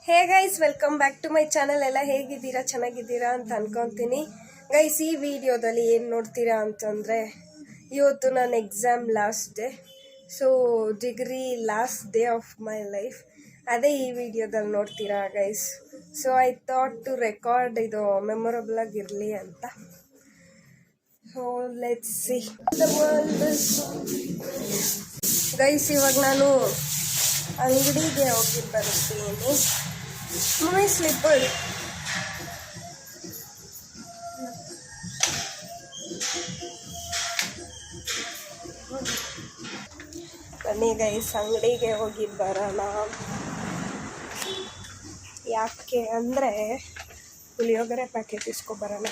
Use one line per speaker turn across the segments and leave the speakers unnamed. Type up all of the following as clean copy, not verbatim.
Hey guys, welcome back to my channel. ಎಲ್ಲ ಹೇಗಿದ್ದೀರಾ? ಚೆನ್ನಾಗಿದ್ದೀರಾ ಅಂತ ಅನ್ಕೊತೀನಿ. ಗೈಸ್, ಈ ವಿಡಿಯೋದಲ್ಲಿ ಏನು ನೋಡ್ತೀರಾ ಅಂತಂದರೆ, ಇವತ್ತು ನನ್ನ exam last day. So degree last day of my life, ಅದೇ ಈ ವಿಡಿಯೋದಲ್ಲಿ ನೋಡ್ತೀರಾ guys. So I thought to record ಇದು ಮೆಮೊರಬಲ್ ಆಗಿರಲಿ ಅಂತ. So let's see the world. Guys, ಇವಾಗ ನಾನು ಅಂಗಡಿಗೆ ಹೋಗಿ ಬರ್ತೀನಿ. ಮೈ ಸ್ಲಿಪ್ಪರ್. ಬನ್ನಿ ಗೈಸ್, ಅಂಗಡಿಗೆ ಹೋಗಿ ಬರೋಣ. ಯಾಕೆ ಅಂದರೆ ಪುಳಿಯೋಗರೆ ಪ್ಯಾಕೆಟ್ ಇಸ್ಕೊಬರೋಣ.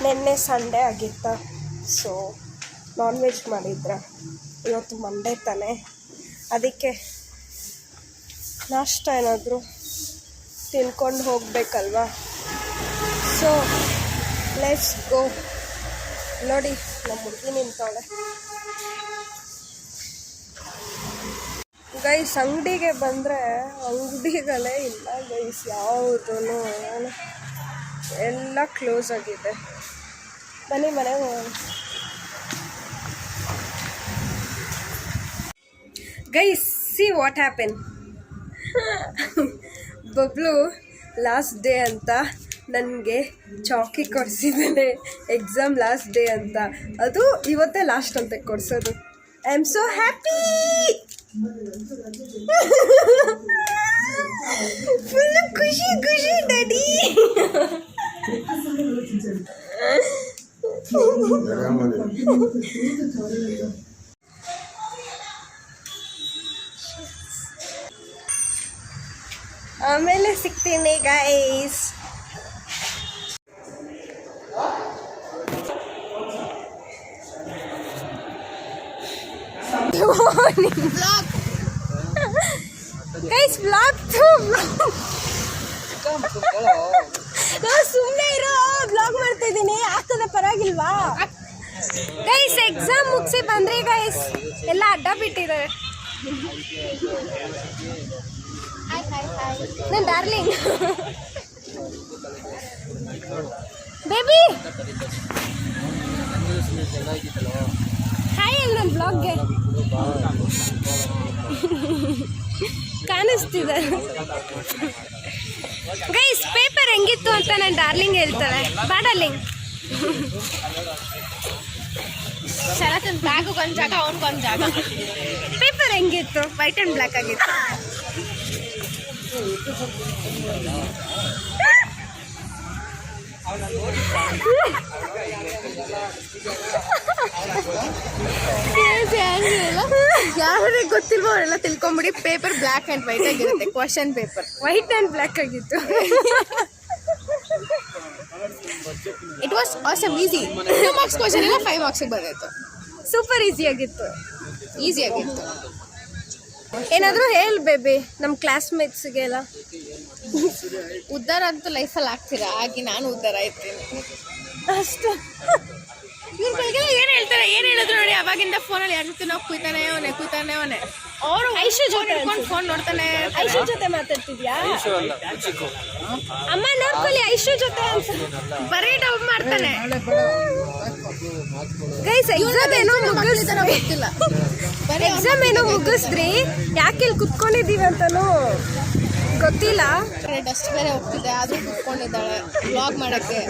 ನಿನ್ನೆ ಸಂಡೇ ಆಗಿತ್ತ, ಸೊ ನಾನ್ ವೆಜ್ ಮಾಡಿದ್ರ. ಇವತ್ತು ಮಂಡೇ ತಾನೆ, ಅದಕ್ಕೆ ನಾಷ್ಟ ಏನಾದರೂ ತಿನ್ಕೊಂಡು ಹೋಗ್ಬೇಕಲ್ವಾ. So let's go. ನೋಡಿ, ನಮ್ಮ ಹುಡುಗಿ ನಿಂತವಳೆ. ಗೈಸ್, ಅಂಗಡಿಗೆ ಬಂದರೆ ಅಂಗಡಿಗಳೇ ಇಲ್ಲ ಗೈಸ್, ಯಾವುದೂ ಎಲ್ಲ ಕ್ಲೋಸ್ ಆಗಿದೆ. ಬನ್ನಿ ಮನೆಗೆ ಹೋಗೋಣ. Guys, see what happen. Bablu last day ಅಂತ ನನಗೆ ಚಾಕಿ ಕೊಡಿಸಿದ್ದಾನೆ. ಎಕ್ಸಾಮ್ ಲಾಸ್ಟ್ ಡೇ ಅಂತ, ಅದು ಇವತ್ತೇ ಲಾಸ್ಟ್ ಅಂತ ಕೊಡಿಸೋದು. I am so happy. Full ಖುಷಿ ಖುಷಿ ಡ್ಯಾಡಿ. ಆಮೇಲೆ ಸಿಗ್ತೀನಿ ಗೈಸ್. ಗೈಸ್, ಬ್ಲಾಗ್ ಸುಮ್ಮನೆ ಇರೋ, ಬ್ಲಾಗ್ ಮಾಡ್ತಾ ಇದ್ದೀನಿ. ಆಗ್ತದೆ, ಪರವಾಗಿಲ್ವಾ ಗೈಸ್? ಎಕ್ಸಾಮ್ ಮುಗಿಸಿ ಬಂದ್ರಿ ಗೈಸ್, ಎಲ್ಲ ಅಡ್ಡ ಬಿಟ್ಟಿದ್ದಾರೆ. ನನ್ನ ಡಾರ್ಲಿಂಗ್ ಬೇಬಿ, ಹಾಯ್ ಅಲ್ಲ ನನ್ನ ಬ್ಲಾಗ್ಗೆ ಕಾಣಿಸ್ತಿದೆ. ಗೈಸ್, ಪೇಪರ್ ಹೆಂಗಿತ್ತು ಅಂತ ನನ್ನ ಡಾರ್ಲಿಂಗ್ ಹೇಳ್ತಾಳೆ. ಬಾ ಡಾರ್ಲಿಂಗ್. ಶರತ್ ಬ್ಲಾಕ್ ಒಂದು ಜಾಗ, ಅವನಿಗೊಂದು ಜಾಗ. ಪೇಪರ್ ಹೆಂಗಿತ್ತು? ವೈಟ್ ಆ್ಯಂಡ್ ಬ್ಲ್ಯಾಕ್ ಆಗಿತ್ತು. ಯಾರಿಗೆ ಗೊತ್ತಿಲ್ವೋ ಅವರೆಲ್ಲ ತಿಳ್ಕೊಂಬಿಡಿ. ಪೇಪರ್ ಬ್ಲ್ಯಾಕ್ ಆ್ಯಂಡ್ ವೈಟ್ ಆಗಿರುತ್ತೆ. Question paper white and black ಆಗಿತ್ತು. It was awesome easy. 2 marks question ಎಲ್ಲ 5 ಮಾರ್ಕ್ಸಿಗೆ ಬಂದಿತ್ತು. ಸೂಪರ್ ಈಸಿ ಆಗಿತ್ತು. ಏನಾದರೂ ಹೇಳಿ ಬೇಬಿ ನಮ್ಮ ಕ್ಲಾಸ್ಮೇಟ್ಸ್ಗೆಲ್ಲ. ಉದ್ಧಾರ ಅಂತೂ ಲೈಫಲ್ಲಿ ಆಗ್ತೀರಾ, ಹಾಗೆ ನಾನು ಉದ್ಧಾರ ಆಯ್ತೀನಿ ಅಷ್ಟು. ಇವ್ರಿಗೆಲ್ಲ ಏನು ಹೇಳ್ತಾರೆ, ಏನು ಹೇಳಿದ್ರು ನೋಡಿ. ಅವಾಗಿಂದ ಫೋನಲ್ಲಿ ಯಾರ ಜೊತೆ ನಾವು ಕುಯ್ತಾನೆ ಅವನೇ. ಅವರು ಐಶು ಜೊತೆ ಫೋನ್ ನೋಡ್ತಾನೆ. ಐಶು ಜೊತೆ ಮಾತಾಡ್ತಿದ್ಯಾ? ಅಮ್ಮ ನೋಡ್ಕೊಳ್ಳಿ, ಐಶು ಜೊತೆ ಬರೀ ಡೌಟ್ ಮಾಡ್ತಾನೆ. ಗೈಸ್, ಎಕ್ಸಾಮ್ ಏನೋ ಮುಗಿಸ್ರಿ. ಯಾಕೆ ಇಲ್ಲಿ ಕುತ್ಕೊಂಡಿದ್ದೀವಿ ಅಂತನೂ ಗೊತ್ತಿಲ್ಲ. ಡಸ್ಟ್ ಬೇರೆ ಹೋಗ್ತಿದೆ, ಆದ್ರೂ ಕುತ್ಕೊಂಡಿದ್ದಾಳೆ ವ್ಲಾಗ್ ಮಾಡೋಕ್ಕೆ.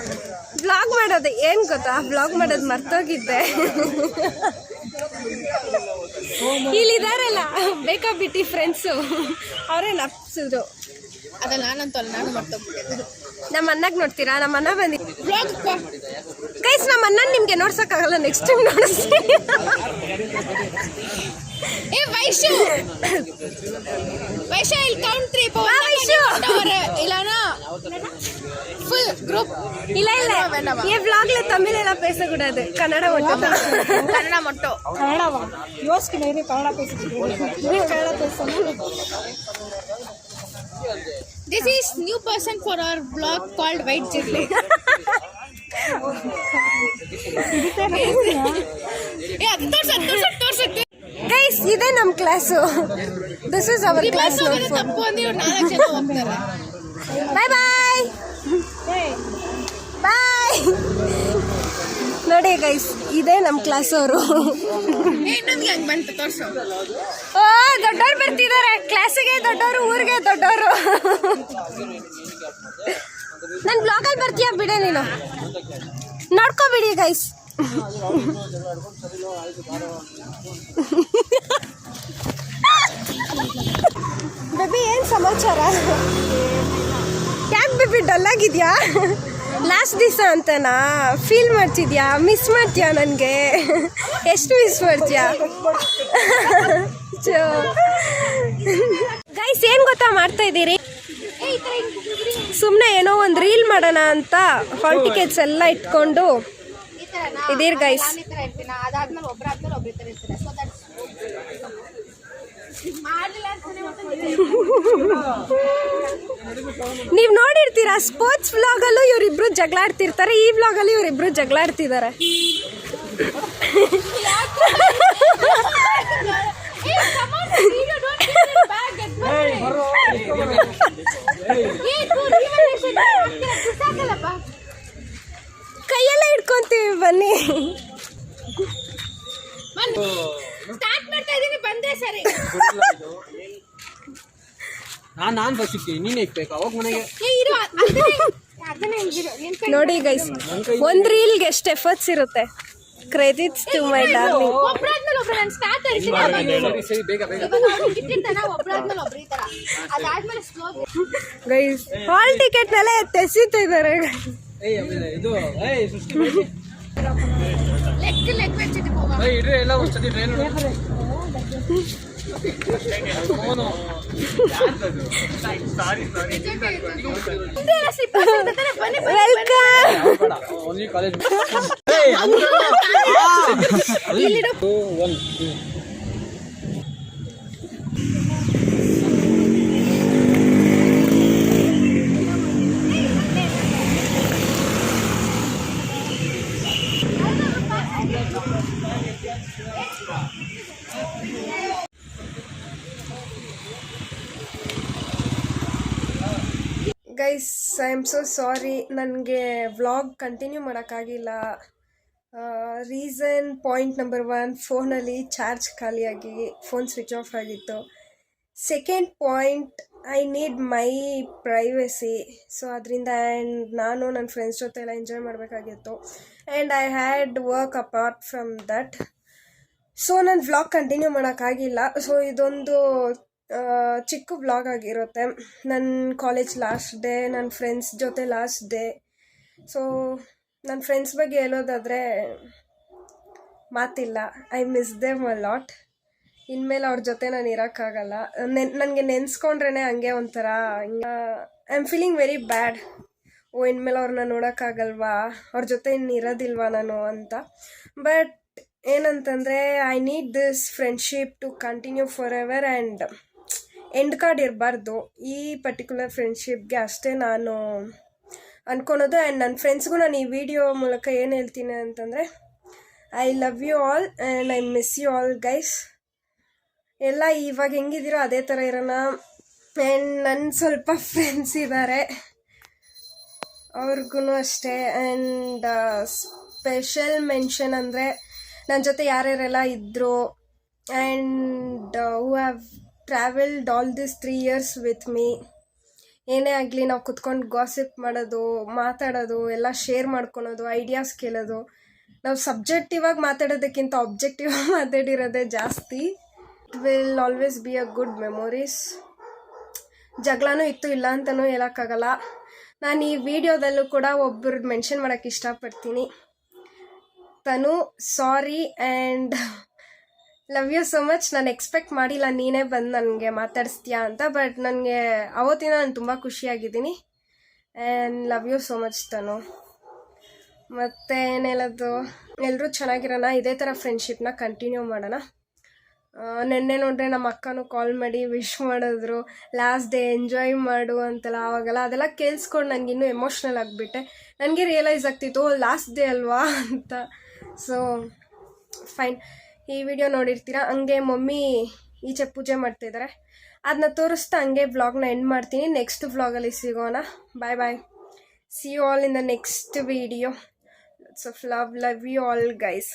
ವ್ಲಾಗ್ ಮಾಡೋದು ಏನು ಗೊತ್ತಾ? ವ್ಲಾಗ್ ಮಾಡೋದು ಮರ್ತೋಗಿದ್ದೆ. ಇಲ್ಲಿದಾರಲ್ಲ ಬೇಕಾಬಿಟ್ಟಿ ಫ್ರೆಂಡ್ಸು, ಅವರೇ ನಪ್ಸಿದ್ರು. ಅದ ನಾನಂತಲ್ಲ, ನಾನು ಮರ್ತೋಗ್ಬಿಟ್ಟೆ. ನಮ್ಮ ಅಣ್ಣಗೆ ನೋಡ್ತೀರಾ? ನಮ್ಮ ಅಣ್ಣ ಬಂದಿ ಗೈಸ್. ನಮ್ಮ ಅಣ್ಣ ನಿಮ್ಗೆ ನೋಡ್ಸೋಕ್ಕಾಗಲ್ಲ, ನೆಕ್ಸ್ಟ್ ಟೈಮ್ ನೋಡಿಸ್ತೀನಿ. ಏ ವೈಶು, ಇಲ್ಲಿ ಕೌಂಟ್ 3 ಇಲ್ಲಾನ ಫುಲ್ ಗ್ರೂಪ್ ಇಲ್ಲ. ಈ ವ್ಲಾಗ್ல தமிழ்ல பேசக்கூடாது, கன்னட மட்டும். கன்னட மட்டும். கன்னடவா? யோசிக்கணும், இரு. கன்னட பேசணும். This is new person for our vlog called White Chilli. Guys, ಇದೇ ನಮ್ಮ class. This is our class. Bye bye bye. ನೋಡಿ ಗೈಸ್, ಇದೇ ನಮ್ಮ ಕ್ಲಾಸ್ ಅವರು. ಓ, ದೊಡ್ಡವ್ರು ಬರ್ತಿದ್ದಾರೆ ಕ್ಲಾಸಿಗೆ, ದೊಡ್ಡವರು ಊರಿಗೆ ದೊಡ್ಡವರು. ನನ್ನ ಬ್ಲಾಗಲ್ಲಿ ಬರ್ತೀಯ ಬಿಡೆ, ನೀನು ನೋಡ್ಕೊಬಿಡಿ ಗೈಸ್. ಬೇಬಿ, ಏನು ಸಮಾಚಾರ? ಯಾಕೆ ಬೇಬಿ ಡಲ್ ಆಗಿದ್ಯಾ? ಲಾಸ್ಟ್ ದಿವಸ ಅಂತನಾ ಫೀಲ್ ಮಾಡ್ತಿದ್ಯಾ? ಮಿಸ್ ಮಾಡ್ತೀಯಾ ನನಗೆ? ಎಷ್ಟು ಮಿಸ್ ಮಾಡ್ತೀಯಾ? ಗೈಸ್, ಏನು ಗೊತ್ತಾ ಮಾಡ್ತಾ ಇದ್ದೀರಿ? ಸುಮ್ಮನೆ ಏನೋ ಒಂದು ರೀಲ್ ಮಾಡೋಣ ಅಂತ ಹಾಲ್ ಟಿಕೆಟ್ಸ್ ಎಲ್ಲ ಇಟ್ಕೊಂಡು ಇದೀರ್ ಗೈಸ್. ನೀವ್ ನೋಡಿರ್ತೀರಾ ಸ್ಪೋರ್ಟ್ಸ್ ವ್ಲಾಗಲ್ಲೂ ಇವರಿಬ್ರು ಜಗಳ ಆಡ್ತಿರ್ತಾರೆ, ಈ ವ್ಲಾಗಲ್ಲಿ ಇವರಿಬ್ರು ಜಗಳ ಆಡ್ತಿದ್ದಾರೆ. ಕೈಯೆಲ್ಲ ಇಟ್ಕೊಂತೀವಿ, ಬನ್ನಿ.
ನಾನು ಬಸ್ ಸಿಗ್ತೀನಿ, ನೀನೇ ಇಕ್ಬೇಕು ಅವಾಗ ಮನೆಗೆ.
ನೋಡಿ ಗೈಸ್, ಒಂದ್ ರೀಲ್ಗೆ ಎಷ್ಟು ಎಫರ್ಟ್ಸ್ ಇರುತ್ತೆ. Credits to my darling. Guys, hall ticket ಮೇಲೆ ತೆಸಿತಿದ್ದಾರೆ.
ಎಲ್ಲ ವಸ್ತುತಿ train
guys, I am so sorry, ನನಗೆ ವ್ಲಾಗ್ ಕಂಟಿನ್ಯೂ ಮಾಡೋಕ್ಕಾಗಿಲ್ಲ. ರೀಸನ್ ಪಾಯಿಂಟ್ ನಂಬರ್ 1, ಫೋನಲ್ಲಿ ಚಾರ್ಜ್ ಖಾಲಿಯಾಗಿ ಫೋನ್ ಸ್ವಿಚ್ ಆಫ್ ಆಗಿತ್ತು. Second point, I need my privacy. So ಅದರಿಂದ ಆ್ಯಂಡ್ ನಾನು ನನ್ನ ಫ್ರೆಂಡ್ಸ್ ಜೊತೆ ಎಲ್ಲ ಎಂಜಾಯ್ ಮಾಡಬೇಕಾಗಿತ್ತು. And I had work apart from that. So ನನ್ನ ವ್ಲಾಗ್ ಕಂಟಿನ್ಯೂ ಮಾಡೋಕ್ಕಾಗಿಲ್ಲ. ಸೊ ಇದೊಂದು ಚಿಕ್ಕ ವ್ಲಾಗ್ ಆಗಿರುತ್ತೆ. ನನ್ನ ಕಾಲೇಜ್ ಲಾಸ್ಟ್ ಡೇ, ನನ್ನ ಫ್ರೆಂಡ್ಸ್ ಜೊತೆ ಲಾಸ್ಟ್ ಡೇ. ಸೊ ನನ್ನ ಫ್ರೆಂಡ್ಸ್ ಬಗ್ಗೆ ಹೇಳೋದಾದರೆ ಮಾತಿಲ್ಲ. I miss them a lot. ಇನ್ಮೇಲೆ ಅವ್ರ ಜೊತೆ ನಾನು ಇರೋಕ್ಕಾಗಲ್ಲ. ನನಗೆ ನೆನೆಸ್ಕೊಂಡ್ರೇ ಹಂಗೆ ಒಂಥರ I am feeling very bad. ಇನ್ಮೇಲೆ ಅವ್ರನ್ನ ನೋಡೋಕ್ಕಾಗಲ್ವಾ, ಅವ್ರ ಜೊತೆ ಇನ್ನು ಇರೋದಿಲ್ವಾ ನಾನು ಅಂತ. ಬಟ್ ಏನಂತಂದರೆ, I need this friendship to continue forever. And end card ಇರಬಾರ್ದು. ಈ ಪರ್ಟಿಕ್ಯುಲರ್ ಫ್ರೆಂಡ್ಶಿಪ್ಗೆ ಅಷ್ಟೇ ನಾನು ಅಂದ್ಕೊಳೋದು. ಆ್ಯಂಡ್ ನನ್ನ ಫ್ರೆಂಡ್ಸ್ಗೂ ನಾನು ಈ ವಿಡಿಯೋ ಮೂಲಕ ಏನು ಹೇಳ್ತೀನಿ ಅಂತಂದರೆ, I love you all and I miss you all guys. ಎಲ್ಲ ಇವಾಗ ಹೆಂಗಿದ್ದೀರೋ ಅದೇ ಥರ ಇರೋಣ. ಆ್ಯಂಡ್ ನನ್ನ ಸ್ವಲ್ಪ ಫ್ರೆಂಡ್ಸ್ ಇದ್ದಾರೆ, ಅವ್ರಿಗೂ ಅಷ್ಟೇ. ಆ್ಯಂಡ್ ಸ್ಪೆಷಲ್ ಮೆನ್ಷನ್ ಅಂದರೆ ನನ್ನ ಜೊತೆ ಯಾರ್ಯಾರೆಲ್ಲ ಇದ್ದರು and who have travelled all this 3 years with me. ಏನೇ ಆಗಲಿ ನಾವು ಕುತ್ಕೊಂಡು ಗಾಸಿಪ್ ಮಾಡೋದು, ಮಾತಾಡೋದು, ಎಲ್ಲ ಶೇರ್ ಮಾಡ್ಕೊಳೋದು, ಐಡಿಯಾಸ್ ಕೇಳೋದು. ನಾವು ಸಬ್ಜೆಕ್ಟಿವ್ ಆಗಿ ಮಾತಾಡೋದಕ್ಕಿಂತ ಆಬ್ಜೆಕ್ಟಿವ್ ಆಗಿ ಮಾತಾಡಿರೋದೇ ಜಾಸ್ತಿ. It will always be a good memories. ಜಗಳನೂ ಇತ್ತು, ಇಲ್ಲ ಅಂತಲೂ ಹೇಳೋಕ್ಕಾಗಲ್ಲ. ನಾನು ಈ ವಿಡಿಯೋದಲ್ಲೂ ಕೂಡ ಒಬ್ಬರು ಮೆನ್ಷನ್ ಮಾಡೋಕ್ಕೆ ಇಷ್ಟಪಡ್ತೀನಿ. Tanu, sorry and love you so much. ನಾನು ಎಕ್ಸ್ಪೆಕ್ಟ್ ಮಾಡಿಲ್ಲ ನೀನೇ ಬಂದು ನನಗೆ ಮಾತಾಡಿಸ್ತೀಯಾ ಅಂತ. ಬಟ್ ನನಗೆ ಅವತ್ತಿನ ನಾನು ತುಂಬ ಖುಷಿಯಾಗಿದ್ದೀನಿ. And love you so much Tanu. ಮತ್ತು ಏನು ಹೇಳೋದು, ಎಲ್ಲರೂ ಚೆನ್ನಾಗಿರೋಣ, ಇದೇ ಥರ ಫ್ರೆಂಡ್ಶಿಪ್ನ ಕಂಟಿನ್ಯೂ ಮಾಡೋಣ. ನೆನ್ನೆ ನೋಡ್ರೆ ನಮ್ಮ ಅಕ್ಕನೂ ಕಾಲ್ ಮಾಡಿ ವಿಶ್ ಮಾಡಿದ್ರು, ಲಾಸ್ಟ್ ಡೇ ಎಂಜಾಯ್ ಮಾಡು ಅಂತೆಲ್ಲ. ಆವಾಗೆಲ್ಲ ಅದೆಲ್ಲ ಕೇಳಿಸ್ಕೊಂಡು ನನಗೆ ಇನ್ನೂ ಎಮೋಷ್ನಲ್ ಆಗಿಬಿಟ್ಟೆ. ನನಗೆ ರಿಯಲೈಸ್ ಆಗ್ತಿತ್ತು ಲಾಸ್ಟ್ ಡೇ ಅಲ್ವಾ ಅಂತ. So fine. ಈ ವಿಡಿಯೋ ನೋಡಿರ್ತೀರ. ಹಂಗೆ ಮಮ್ಮಿ ಈಚೆ ಪೂಜೆ ಮಾಡ್ತಿದ್ದಾರೆ, ಅದನ್ನ ತೋರಿಸ್ತಾ ಹಂಗೆ ವ್ಲಾಗ್ನ ಎಂಡ್ ಮಾಡ್ತೀನಿ. ನೆಕ್ಸ್ಟ್ ವ್ಲಾಗಲ್ಲಿ ಸಿಗೋಣ. ಬಾಯ್ ಬಾಯ್. See you all in the next video. Lots of love you all guys.